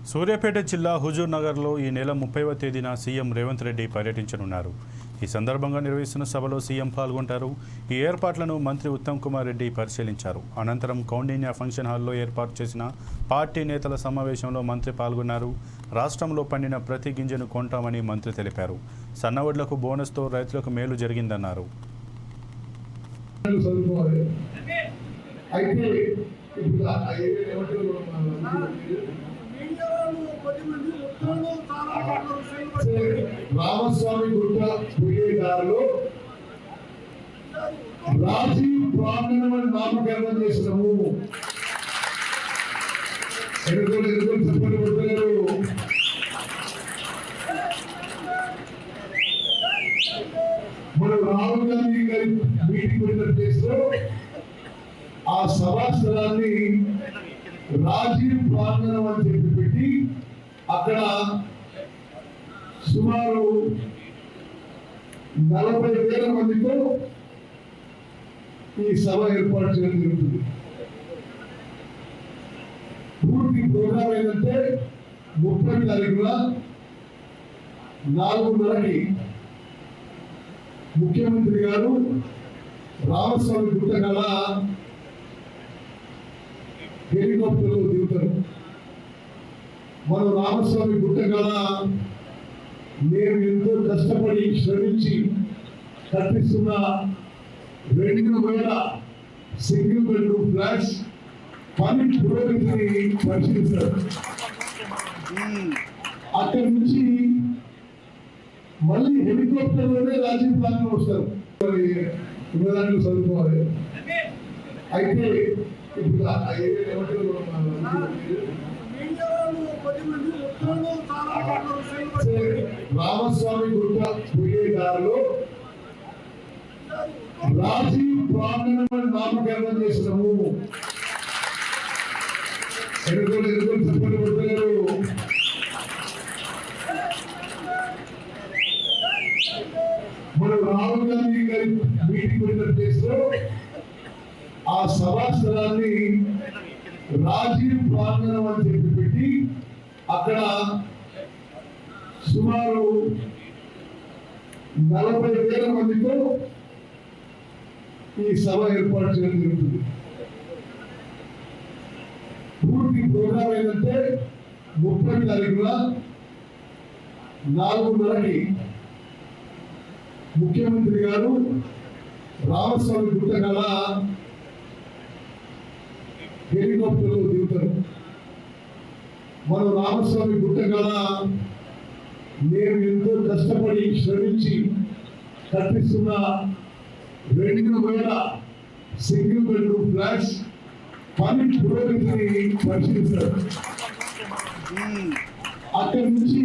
సూర్యాపేట జిల్లా హుజూర్ నగర్లో ఈ నెల 30వ తేదీన సీఎం రేవంత్ రెడ్డి పర్యటించనున్నారు. ఈ సందర్భంగా నిర్వహిస్తున్న సభలో సీఎం పాల్గొంటారు. ఈ ఏర్పాట్లను మంత్రి ఉత్తమ్ కుమార్ రెడ్డి పరిశీలించారు. అనంతరం కౌండిన్య ఫంక్షన్ హాల్లో ఏర్పాటు చేసిన పార్టీ నేతల సమావేశంలో మంత్రి పాల్గొన్నారు. రాష్ట్రంలో పండిన ప్రతి గింజను కొంటామని మంత్రి తెలిపారు. సన్నవడ్లకు బోనస్తో రైతులకు మేలు జరిగిందన్నారు. రామస్వామి గుట్ట పోయేదారిలో రాజీవ్ ప్రాంగణం అని నామకరణం చేసినాము. ఎదుర్కొని చెప్పని కొట్టలేరు. మనం రాహుల్ గాంధీ గారి మీటింగ్ పెట్టిన ప్లేస్ లో ఆ సభా స్థలాన్ని రాజీవ్ ప్రాంగణం అని చెప్పి పెట్టి అక్కడ సుమారు 40,000 మందితో ఈ సభ ఏర్పాటు చేయడం జరుగుతుంది. పూర్తి ప్రోగ్రాం ఏంటంటే 30 తారీఖున 4:30కి ముఖ్యమంత్రి గారు రామస్వామి గుట్టకాడ హెలికాప్టర్లో దిగుతారు. మనం రామస్వామి గుట్టకాడ నేను ఎంతో కష్టపడి శ్రమించి కట్టిస్తున్న 2,000 సింగిల్ బెడ్రూమ్ ఫ్లాట్స్ పని పురోగతిని పరిశీలిస్తారు. అక్కడి నుంచి మళ్ళీ హెలికాప్టర్లోనే రాజీవ్ ప్రాంతం వస్తారు. దాంట్లో చదువుకోవాలి. అయితే ఇప్పుడు రామస్వామి గుట్ట పోయేదారిలో రాజీవ్ ప్రాంగణం అని నామకరణం చేసినాము. ఎదుర్కొని చెప్పని కొట్టలేరు. మనం రాహుల్ గాంధీ గారి మీటింగ్ పెట్టిన ప్లేస్ లో ఆ సభా స్థలాన్ని రాజీవ్ ప్రాంగణం అని చెప్పి పెట్టి అక్కడ సుమారు 40,000 మందితో ఈ సభ ఏర్పాటు చేయడం జరుగుతుంది. పూర్తి ప్రోగ్రాం ఏంటంటే 30 తారీఖున 4:30కి ముఖ్యమంత్రి గారు రామస్వామి గుట్టకాడ హెలికాప్టర్లో దిగుతారు. మనం రామస్వామి గుట్టకాడ నేను ఎంతో కష్టపడి శ్రమించి కట్టిస్తున్న 2,000 సింగిల్ బెడ్రూమ్ ఫ్లాట్స్ పని పురోగతిని పరిశీలిస్తారు. అక్కడి నుంచి